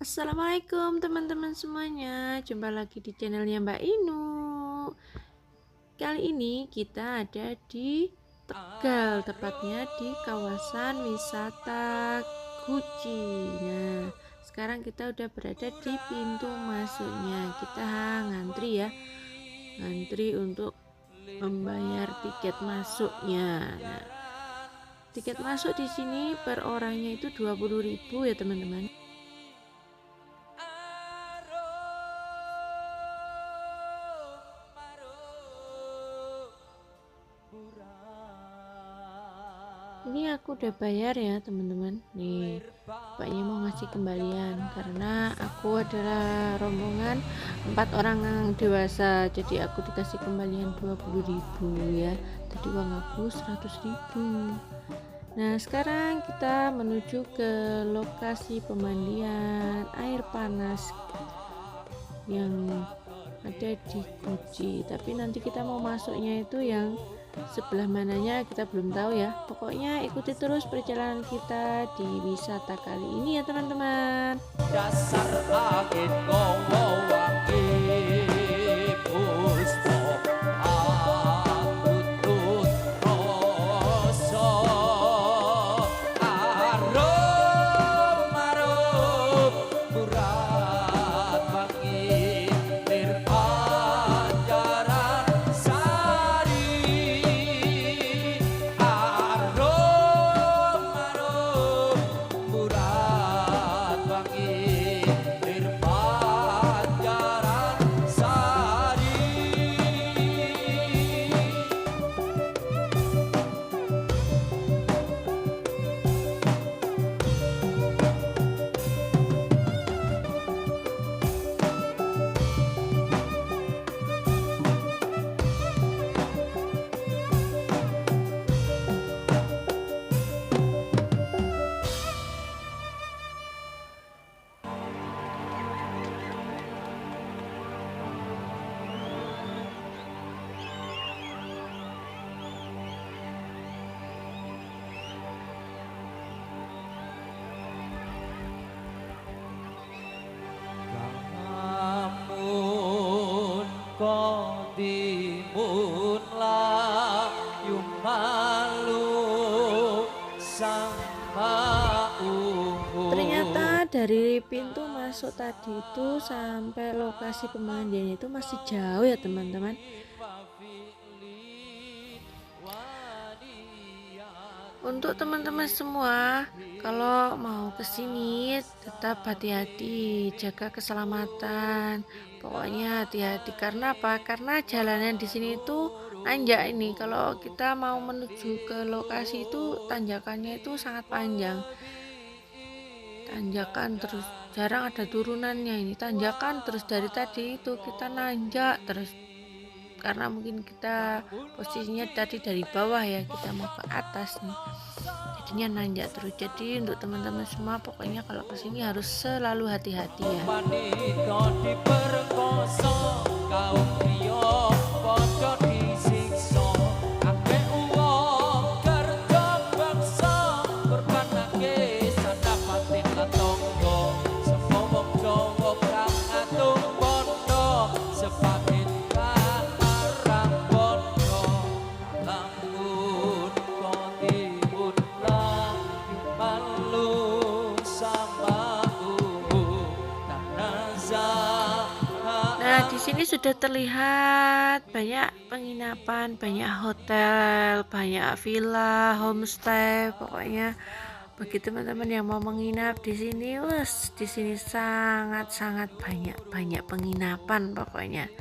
Assalamualaikum teman-teman semuanya, jumpa lagi di channelnya Mbak Inu. Kali ini kita ada di Tegal, tepatnya di kawasan wisata Guci. Nah, sekarang kita udah berada di pintu masuknya. Kita ngantri ya, ngantri untuk membayar tiket masuknya. Nah, tiket masuk di sini per orangnya itu 20.000 ya teman-teman. Ini aku udah bayar ya teman-teman. Nih bapaknya mau ngasih kembalian karena aku adalah rombongan 4 orang yang dewasa, jadi aku dikasih kembalian 20.000 ya. Tadi uang aku 100.000. Nah sekarang kita menuju ke lokasi pemandian air panas yang ada di Guci, tapi nanti kita mau masuknya itu yang sebelah mananya kita belum tahu ya. Pokoknya ikuti terus perjalanan kita di wisata kali ini ya teman-teman. Dasar angin gowo wangi puspa aku tut rasa arum murat wangi nirpanjaran sari arum murat wangi nirpanjaran sari. Lamun qadimun layung malu sama Ternyata dari pintu masuk tadi itu sampai lokasi pemandian itu masih jauh ya teman-teman. Untuk teman-teman semua, kalau mau kesini tetap hati-hati, jaga keselamatan. Pokoknya hati-hati karena apa? Karena jalanan di sini itu nanjak ini. Kalau kita mau menuju ke lokasi itu tanjakannya itu sangat panjang. Tanjakan terus, jarang ada turunannya, ini tanjakan terus. Dari tadi itu kita nanjak terus karena mungkin kita posisinya tadi dari bawah ya, kita mau ke atas nih, jadinya nanjak terus. Jadi untuk teman-teman semua pokoknya kalau kesini harus selalu hati-hati ya. wanita diperkosa kaum priya padha disiksa akeh wong kerja baksa korbanake sandapatin letonggo sapa wong Jawa kang atung bondo sepakin karang bondo lamun kontibun lang malu sama Nah, di sini sudah terlihat banyak penginapan, banyak hotel, banyak villa, homestay. Pokoknya bagi teman-teman yang mau menginap di sini, di sini sangat-sangat banyak penginapan pokoknya.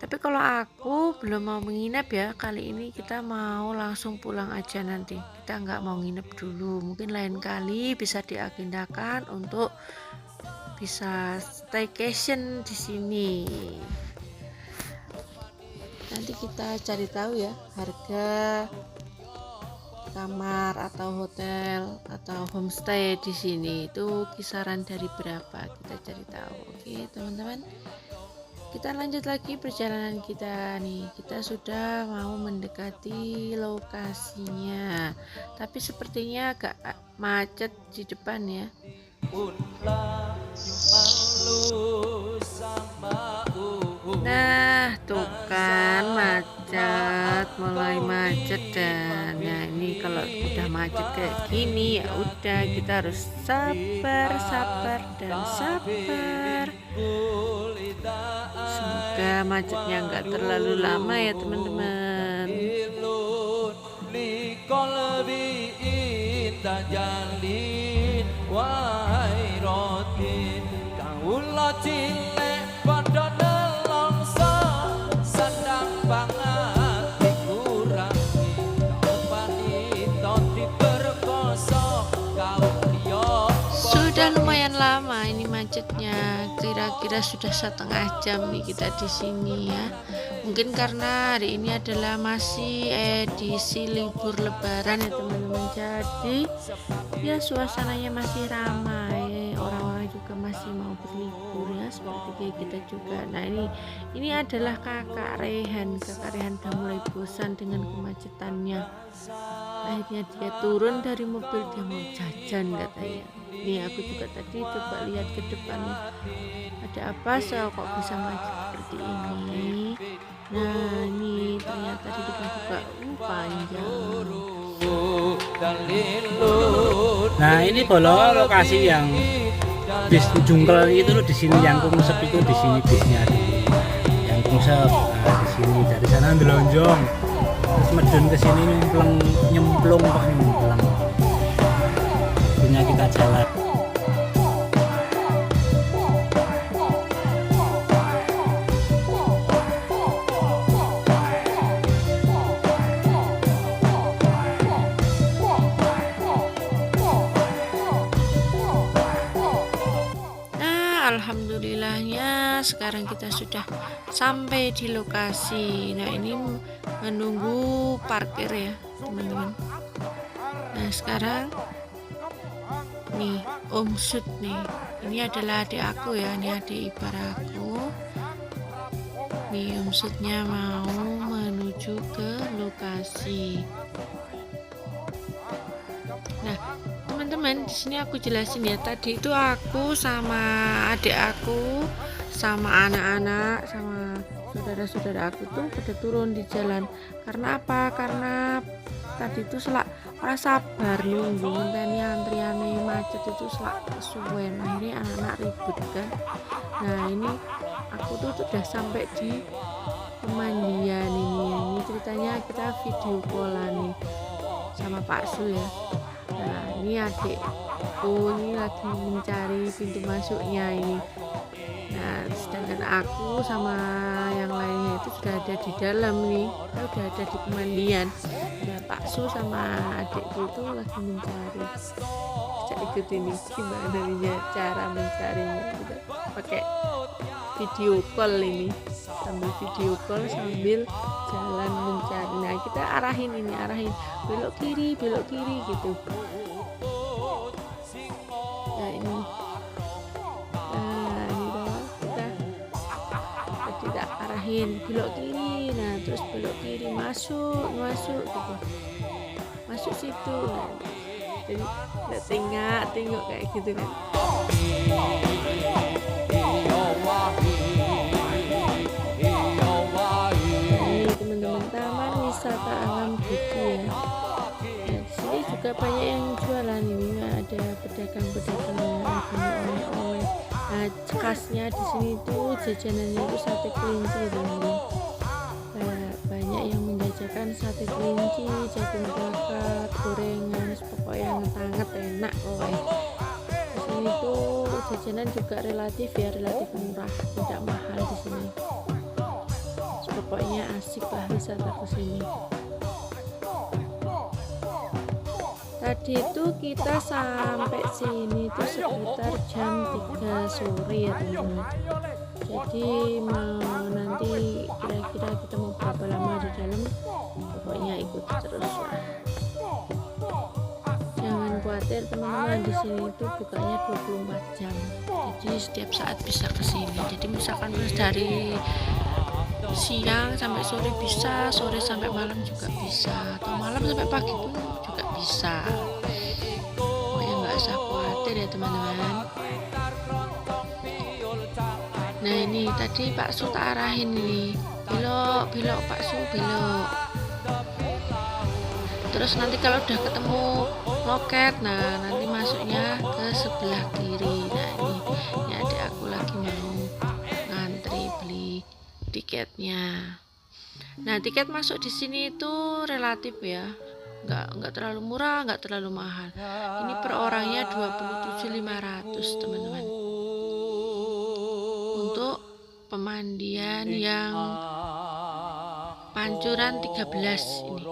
Tapi kalau aku belum mau menginap ya, kali ini kita mau langsung pulang aja nanti. Kita nggak mau nginep dulu. Mungkin lain kali bisa diagendakan untuk bisa staycation di sini. Nanti kita cari tahu ya harga kamar atau hotel atau homestay di sini itu kisaran dari berapa, kita cari tahu. Oke teman-teman, kita lanjut lagi perjalanan kita nih. Kita sudah mau mendekati lokasinya, tapi sepertinya agak macet di depan ya. Unla malu sama Nah, tuh kan macet, mulai macet dan nah ini kalau udah macet kayak gini ya udah kita harus sabar, sabar dan sabar. Semoga macetnya nggak terlalu lama ya teman-teman. Kawula cilek padha nelongso sandang banget dikurangi panito diperkoso kaum liya Sudah lumayan lama ini macetnya, kira-kira sudah 1,5 jam nih kita di sini ya. Mungkin karena hari ini adalah masih edisi libur lebaran ya teman-teman. Jadi ya suasananya masih ramai, orang-orang juga masih mau berlibur ya seperti kayak kita juga. Nah ini adalah kakak Rehan udah mulai bosan dengan kemacetannya. Akhirnya dia turun dari mobil, dia mau jajan katanya. Nih aku juga tadi coba lihat ke depannya, ada apa kok bisa macet seperti ini. Nah ini ternyata di depan juga panjang. Nah ini bolong lokasi yang bis Jungkel itu loh, di sini yang kungsep itu, di sini bisnya yang kungsep. Nah di sini dari sana delonjong terus medun ke sini nyemplung punya kita jalan. Alhamdulillahnya sekarang kita sudah sampai di lokasi. Nah ini menunggu parkir ya teman-teman. Nah sekarang nih Om Sud nih, ini adalah adik aku ya, ini adik ipar aku nih. Om Sudnya mau menuju ke lokasi. Nah teman-teman, di sini aku jelasin ya, tadi itu aku sama adik aku sama anak-anak sama saudara-saudara aku tuh pada turun di jalan. Karena apa? Karena tadi itu selak ora sabar nunggu ngenteni antriane macet itu selak kesuwen. Akhirnya anak-anak ribut kan. Nah ini aku tuh udah sampai di pemandian ini ceritanya kita video callan nih sama Pak Su ya. Nah ini adikku ini lagi mencari pintu masuknya ini. Nah sedangkan aku sama yang lainnya itu sudah ada di dalam nih, kita udah ada di pemandian. Nah Pak Su sama adikku itu lagi mencari. Bisa ikut ini gimana nih cara mencarinya, kita pakai video call ini, sambil video call sambil jalan mencari. Nah kita arahin belok kiri gitu. Nah ini kita arahin belok kiri. Nah terus belok kiri, masuk gitu, masuk situ. Nah, jadi kita tengok kayak gitu kan. Ini teman-teman, taman wisata alam Budi ya. Nah, di sini juga banyak yang jualan ini, ada pedagang-pedagang yang punya oleh-oleh. Nah, khasnya di sini tuh jajanannya itu sate kelinci teman-teman. Banyak yang menjajakan sate kelinci, jagung bakar, gorengan, pokoknya yang hangat enak pokoknya. Di sini tuh jajanan juga relatif murah, tidak mahal di sini. Pokoknya asik lah wisata ke sini. Tadi itu kita sampai sini tuh sekitar jam 3 sore ya teman-teman. Jadi mau nanti kira-kira kita mau berapa lama di dalam, pokoknya ikut terus lah. Jangan khawatir teman-teman, di sini tuh bukanya 24 jam. Jadi setiap saat bisa ke sini. Jadi misalkan dari siang sampai sore bisa, sore sampai malam juga bisa, atau malam sampai pagi pun juga bisa. Pokoknya nggak usah khawatir. setir ya teman-teman. Nah ini tadi Pak Su tak arahin ini, belok belok Pak Su belok. Terus nanti kalau udah ketemu loket, nah nanti masuknya ke sebelah kiri. Nah ini adik aku lagi mau ngantri beli tiketnya. Nah tiket masuk di sini itu relatif ya, nggak terlalu murah, nggak terlalu mahal. Ini per orangnya 27.500 teman-teman. Untuk pemandian yang Pancuran 13 ini.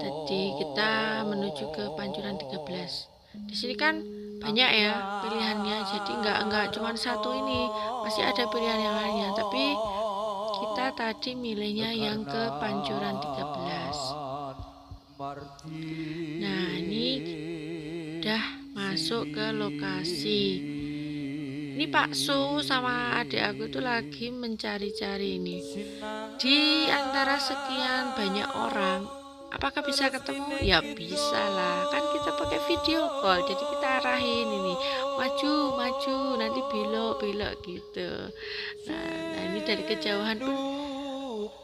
Jadi kita menuju ke Pancuran 13. Di sini kan banyak ya pilihannya, jadi nggak cuma satu ini, masih ada pilihan yang lainnya. Tapi kita tadi milihnya yang ke Pancuran 13. Nah ini udah masuk ke lokasi. Ini Pak Su sama adik aku itu lagi mencari-cari ini. Di antara sekian banyak orang, apakah bisa ketemu? Ya bisa lah, kan kita pakai video call, jadi kita arahin ini, maju maju, nanti belok belok gitu. Nah ini dari kejauhan pun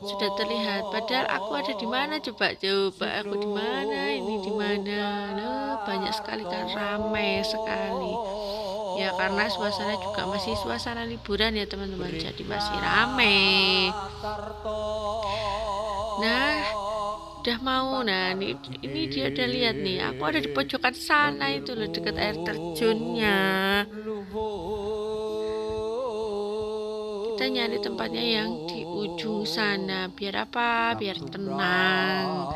sudah terlihat. Padahal aku ada di mana coba aku di mana, ini di mana? Nah, banyak sekali kan, ramai sekali. Ya karena suasana juga masih suasana liburan ya teman-teman, jadi masih ramai. Nah udah mau, nah ini dia udah lihat nih, aku ada di pojokan sana itu loh, dekat air terjunnya. Kita nyari tempatnya yang di ujung sana, biar apa? Biar tenang,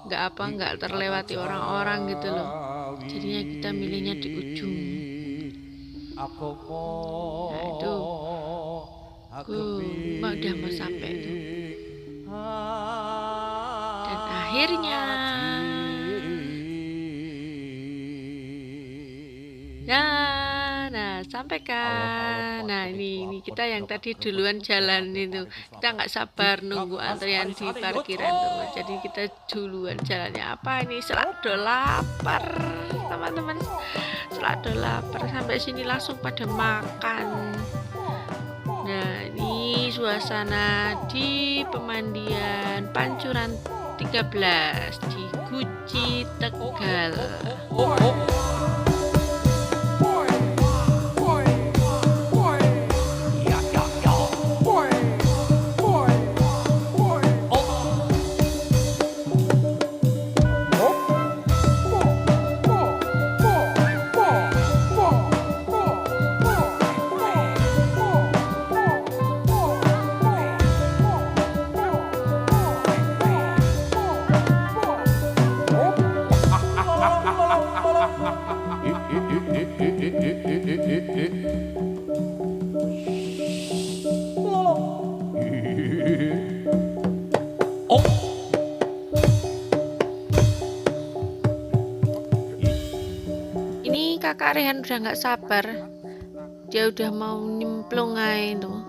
nggak terlewati orang-orang gitu loh. Jadinya kita milihnya di ujung. Nah itu udah mau sampai tuh. Dan akhirnya nah sampai kan. Nah ini kita yang tadi duluan jalan itu, kita nggak sabar nunggu antrian di parkiran tuh, jadi kita duluan jalannya. Apa ini, selado lapar teman-teman, selado lapar, sampai sini langsung pada makan. Nah ini suasana di pemandian Pancuran 13 di Guci, Tegal. Ini kakak Rehan udah nggak sabar, dia udah mau nyemplung aja tuh,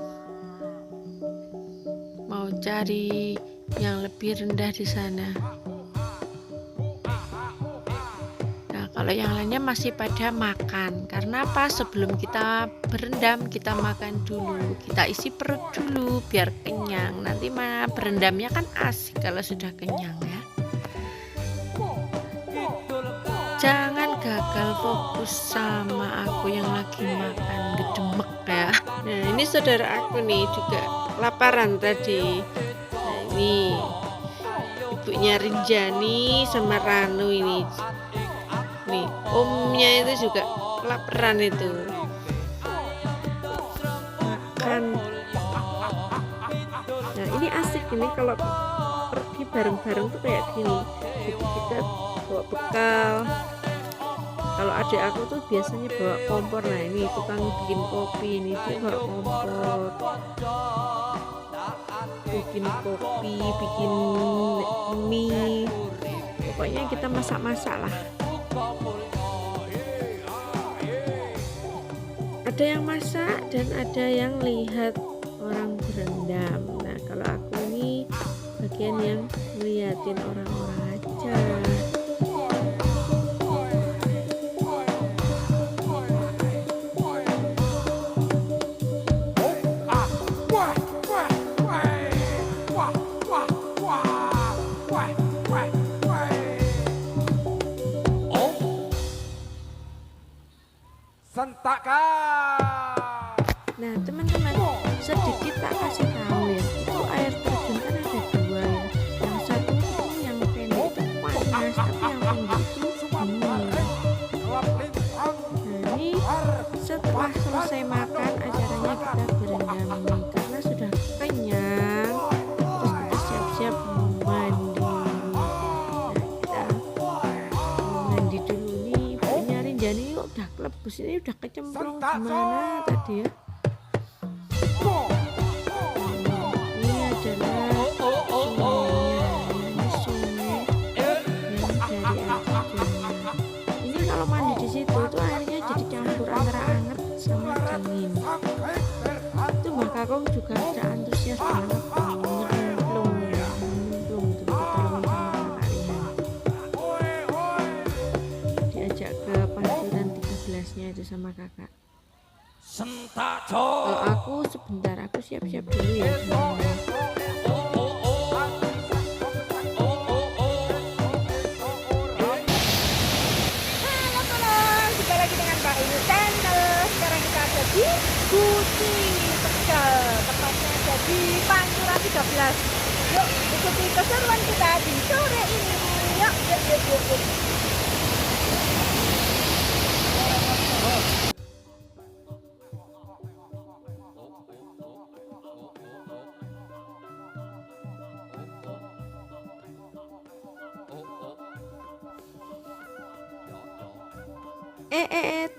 mau cari yang lebih rendah di sana. Nah kalau yang lainnya masih pada makan, karena apa? Sebelum kita berendam kita makan dulu, kita isi perut dulu biar kenyang. Nanti mah berendamnya kan asik kalau sudah kenyang ya. Jangan gagal fokus sama aku yang lagi makan gedemek ya. Nah ini saudara aku nih juga laparan tadi. Nah ini ibunya Rinjani sama Ranu ini. Nih omnya itu juga laparan itu. Makan. Nah ini asik ini kalau pergi bareng-bareng tuh kayak gini. Jadi kita bawa bekal. Kalau adik aku tuh biasanya bawa kompor. Nah ini tukang bikin kopi, ini dia bawa kompor, bikin kopi, bikin mie, pokoknya kita masak-masak lah. Ada yang masak dan ada yang lihat orang berendam. Nah kalau aku ini bagian yang ngeliatin orang-orang aja. sedikit tak kasih tahu ya, itu air terjun kan ada dua ya, yang satu itu yang pendek itu panas, tapi yang tinggi itu dingin. Nah ini setelah selesai makan acaranya kita berendam nih karena sudah kenyang, terus kita siap-siap mau mandi. Nah kita mau mandi dulu nih, ibunya Rinjani yuk udah kelebus, ini udah kecemplung gimana tadi ya. Ini adalah sungainya, ini sungai yang dari air terjunnya. Ini kalau mandi di situ itu airnya jadi campur antara anget sama dingin. Itu Mbak Kakung juga sudah antusias banget nyemplung ya, nyemplung itu ditolongin sama kakak Rihan. Diajak ke pancuran 13-nya itu sama kakak. Kalau aku sebentar, aku siap-siap dulu ya semuanya. Halo, jumpa lagi dengan Mbak Ayu Channel. Sekarang kita ada di Kucing Tegal, tepatnya ada di Pancuran 13. Yuk ikuti keseruan kita di sore ini. Yuk, yuk, yuk, yuk, yuk.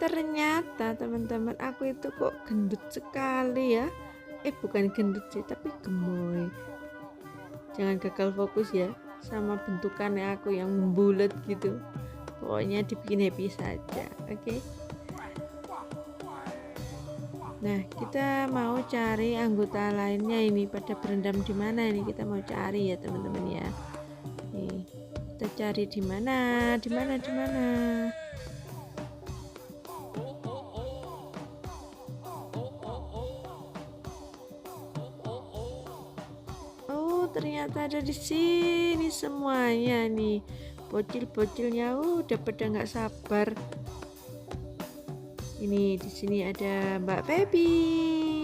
Ternyata teman-teman aku itu kok gendut sekali ya. Bukan gendut sih, tapi gemoy. Jangan gagal fokus ya sama bentukannya aku yang membulat gitu. Pokoknya dibikin happy saja, oke? Nah, kita mau cari anggota lainnya ini pada berendam di mana ini, kita mau cari ya teman-teman ya. Nih, kita cari di mana, di mana, di mana. Ternyata ada di sini semuanya nih, bocil-bocilnya udah pada nggak sabar. Ini di sini ada Mbak Feby,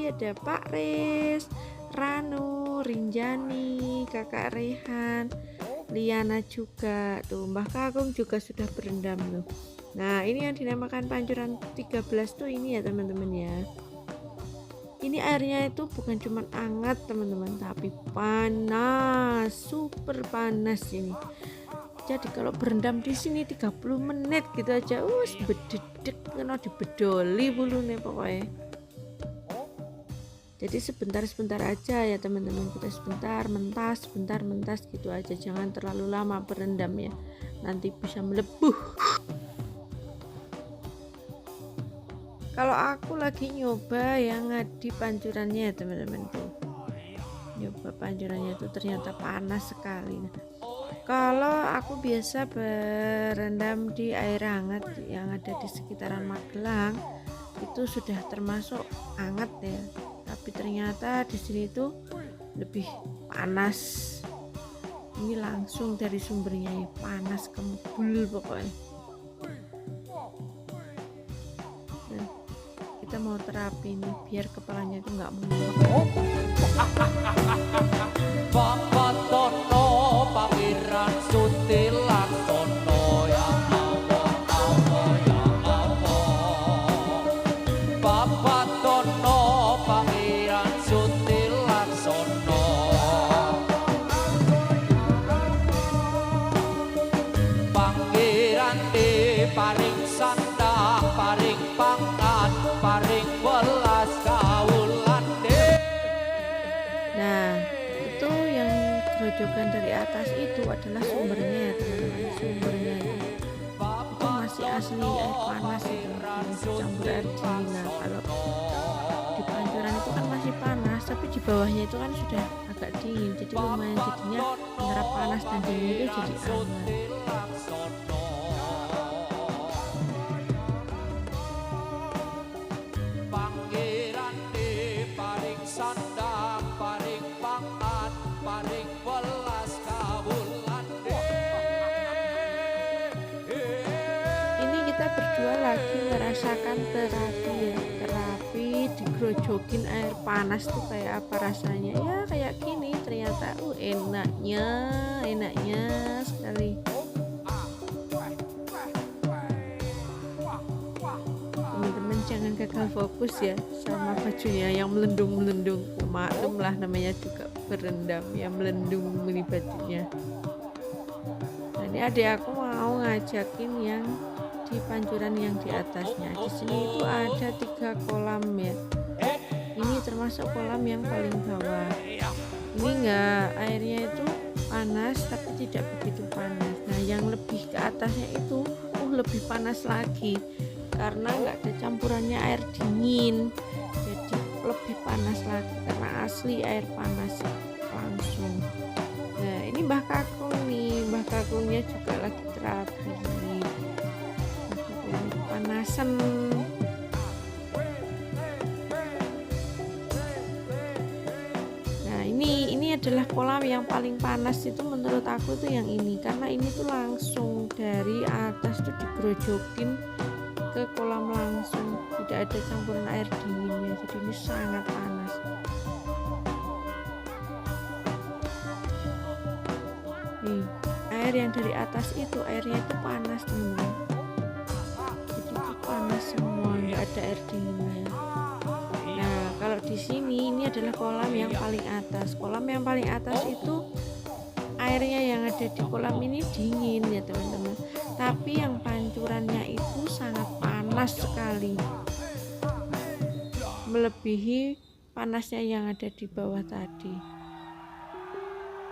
ada Pak Riz, Ranu, Rinjani, Kakak Rehan, Liana juga tuh, Mbah Kakung juga sudah berendam loh. Nah ini yang dinamakan pancuran 13 tuh ini ya teman-teman ya. Ini airnya itu bukan cuma hangat teman-teman, tapi panas, super panas ini. Jadi kalau berendam di sini 30 menit gitu aja, bededek kena dibedoli bulune pokoknya. Jadi sebentar-sebentar aja ya teman-teman, kita sebentar mentas gitu aja, jangan terlalu lama berendam ya, nanti bisa melepuh. Kalau aku lagi nyoba yang di pancurannya ya teman-teman tuh, nyoba pancurannya tuh ternyata panas sekali. Nah, kalau aku biasa berendam di air hangat yang ada di sekitaran Magelang itu sudah termasuk hangat ya, tapi ternyata di sini tuh lebih panas. Ini langsung dari sumbernya ya, panas kembul pokoknya. Kita mau terapi nih biar kepalanya itu nggak mumet. Bapak Tono Pangeran Sutil Laksono, ya Allah, Allah, ya Allah. Bapak Tono Pangeran Sutil Laksono, Pangeran di paring sandak, paring pangan, paring welas kawulan de. Nah itu yang gerojokan dari atas itu adalah sumbernya ya teman-teman, sumbernya itu masih asli air panas itu, campur air dingin. Nah kalau di pancuran itu kan masih panas, tapi di bawahnya itu kan sudah agak dingin, jadi lumayan jadinya antara panas dan dingin itu jadi hangat. Berdua berdua lagi merasakan terapi ya, terapi digrojokin air panas tuh kayak apa rasanya ya, kayak gini ternyata. Enaknya sekali. Teman-teman jangan gagal fokus ya sama bajunya yang melendung. Maklum lah, namanya juga berendam ya, melendung ini bajunya. Nah, ini adik aku mau ngajakin yang di pancuran yang di atasnya. Di sini itu ada 3 kolam ya. Ini termasuk kolam yang paling bawah. Ini enggak, airnya itu panas tapi tidak begitu panas. Nah, yang lebih ke atasnya itu lebih panas lagi karena enggak ada campurannya air dingin. Jadi lebih panas lagi karena asli air panas langsung. Nah, ini Mbah Kakung nih, Mbah Kakungnya juga lagi terapi. Panasan. Nah, ini adalah kolam yang paling panas itu menurut aku tuh yang ini, karena ini tuh langsung dari atas tuh digrojokin ke kolam langsung, tidak ada campuran air dinginnya, jadi ini sangat panas. Nih, air yang dari atas itu airnya itu panas teman-teman, jadi itu panas semua, nggak ada air dinginnya. Nah, kalau di sini ini adalah kolam yang paling atas. Kolam yang paling atas itu airnya yang ada di kolam ini dingin ya teman-teman, tapi yang pancurannya itu sangat panas sekali, melebihi panasnya yang ada di bawah tadi.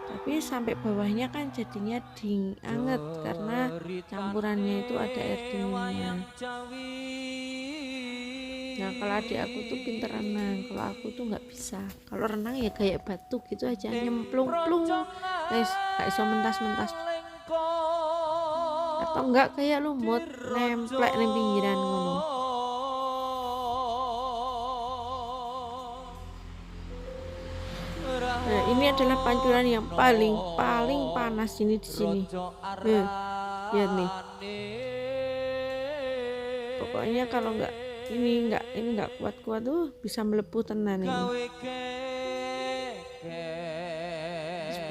Tapi sampai bawahnya kan jadinya anget karena campurannya itu ada air dinginnya. Nah, kalau adik aku tuh pinter renang, kalau aku tuh nggak bisa. Kalau renang ya kayak batu gitu aja, nyemplung-plung, guys, nggak iso mentas-mentas. Atau enggak kayak lumut, nemplek di pinggiran ngono. Nah, ini adalah pancuran yang paling panas ini di sini. Lihat nih. Pokoknya kalau ini nggak kuat-kuat tuh bisa melepuh tenan ini.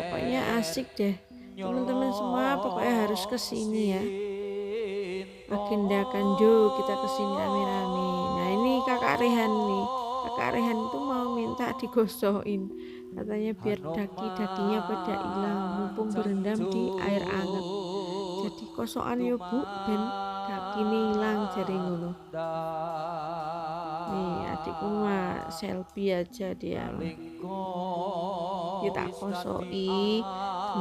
Pokoknya asik deh teman-teman semua, pokoknya harus kesini ya, agendakan jo kita kesini rame-rame. Nah, ini kakak Rehan nih, kakak Rehan itu mau minta digosokin katanya biar daki-dakinya pada hilang mumpung berendam di air anget, jadi kosokan yo bu ben dakine hilang jare ngono. Nih adikku mah selfie aja dia, kita kosoi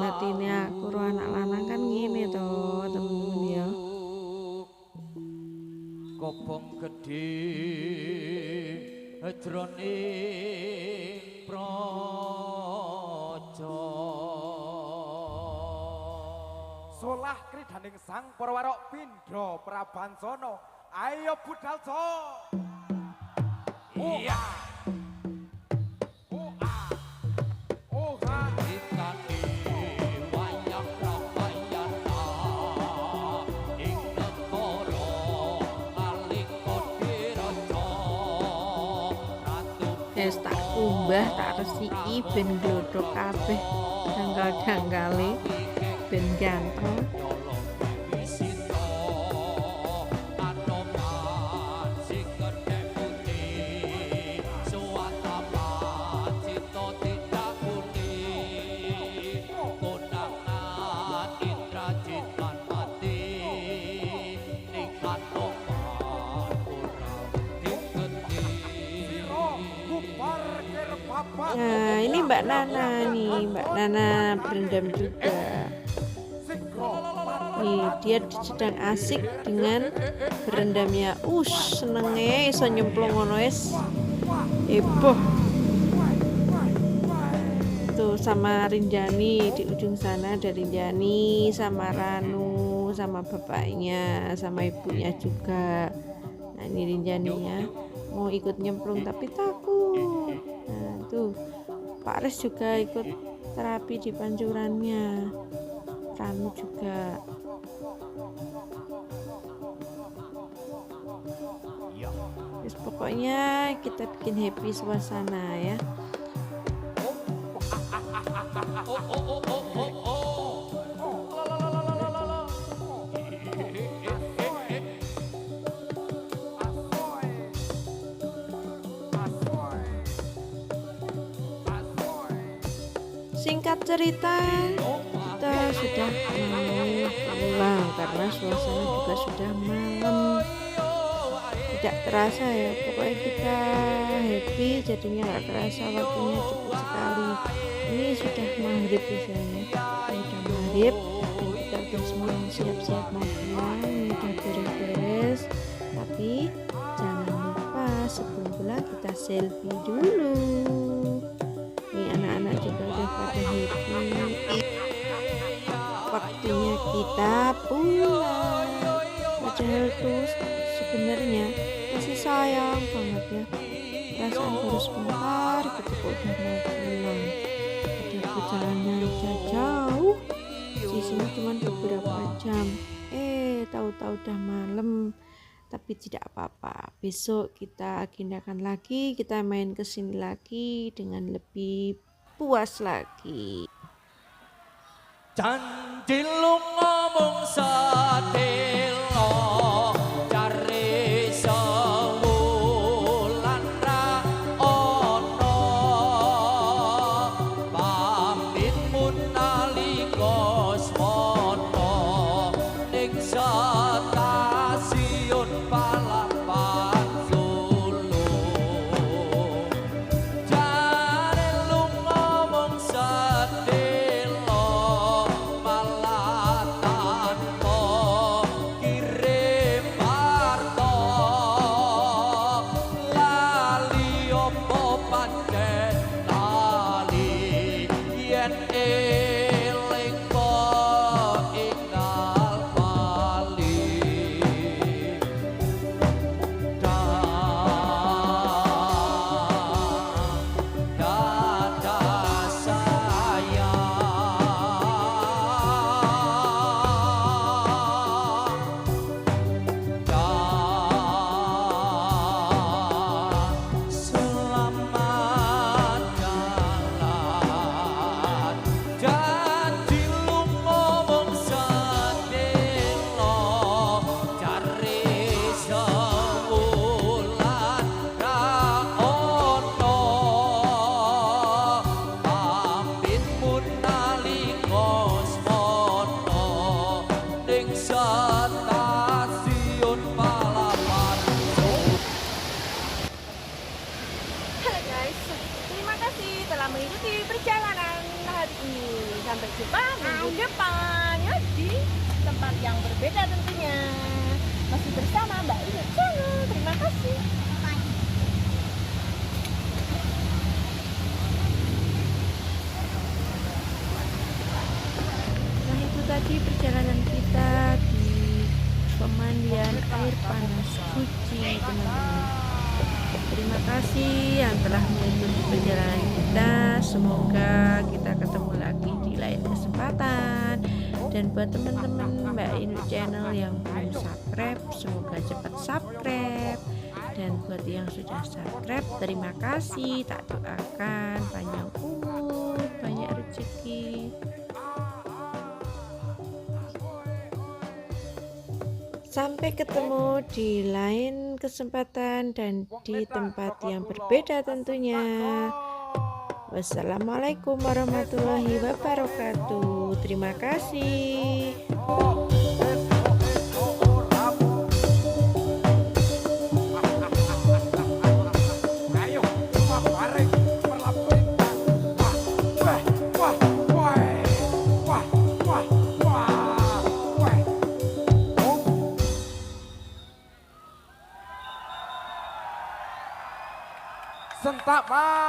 matine aku ro anak lanang kan ngene to temen-temen ya. Kobong gedhe jroning praja, solah kridaning sang Parawarok Pindha Prabansana, ayo budal so. Iya. Tak kumbah tak resiki ben glodok kabeh dangkal-dangkale ben ganteng. Nah, ini Mbak Nana nih, Mbak Nana berendam juga. Nih, dia sedang asik dengan berendamnya. Senenge iso nyemplung ngono wis. Heboh. Tuh sama Rinjani di ujung sana, ada Rinjani sama Ranu sama bapaknya sama ibunya juga. Nah, ini Rinjaninya mau ikut nyemplung tapi takut. Nah, tuh Pak Res juga ikut terapi di pancurannya, Ranu juga. pokoknya kita bikin happy suasana ya. Singkat cerita, kita sudah mau pulang karena suasana juga sudah malam. Tidak terasa ya, pokoknya kita happy, jadinya nggak terasa waktunya cepat sekali. Ini sudah maghrib biasanya, sudah maghrib dan kita udah semua siap-siap mau pulang, ini udah beres-beres. Tapi jangan lupa sebelum pulang kita selfie dulu. Nih anak-anak juga udah pada happy. Waktunya kita pulang. Padahal tuh sebenarnya masih sayang banget ya. Perasaan baru sebentar gitu kok udah mau pulang. Padahal perjalanan udah jauh. Di sini cuma beberapa jam. Tahu-tahu udah malam. Tapi tidak apa-apa, besok kita agendakan lagi, kita main kesini lagi dengan lebih puas lagi. Janji lu ngomong sedelo cari sewulan ra ono pamit mun nalika smono ning stasiun Palapan Solo. Jare lu ngomong sedelo malah tanpa kirim parto lali opo pancen lali yen eling kok ingkal bali dadah sayang selamat jalan janji lu ngomong sedelo cari sewulan ra ono pamit mun nalika smono ning stasiun Palapan. Halo guys, terima kasih telah mengikuti perjalanan hari ini. Sampai jumpa minggu depan ya di tempat yang berbeda tentunya. Masih bersama Mbak Ina Channel. Terima kasih. Nah itu tadi perjalanan kita di pemandian air panas Guci teman-teman. Terima kasih yang telah mengikuti perjalanan kita. Semoga kita ketemu lagi di lain kesempatan. Dan buat teman-teman Mbak Inu Channel yang belum subscribe, semoga cepat subscribe. Dan buat yang sudah subscribe, terima kasih. Tak doakan panjang umur, banyak rezeki. Sampai ketemu di lain kesempatan dan di tempat yang berbeda tentunya. Wassalamualaikum warahmatullahi wabarakatuh. Terima kasih. Ayo, semua bareng berlabuh. Wah, wah, wah, wah, wah, wah, wah. Sentak, Mas.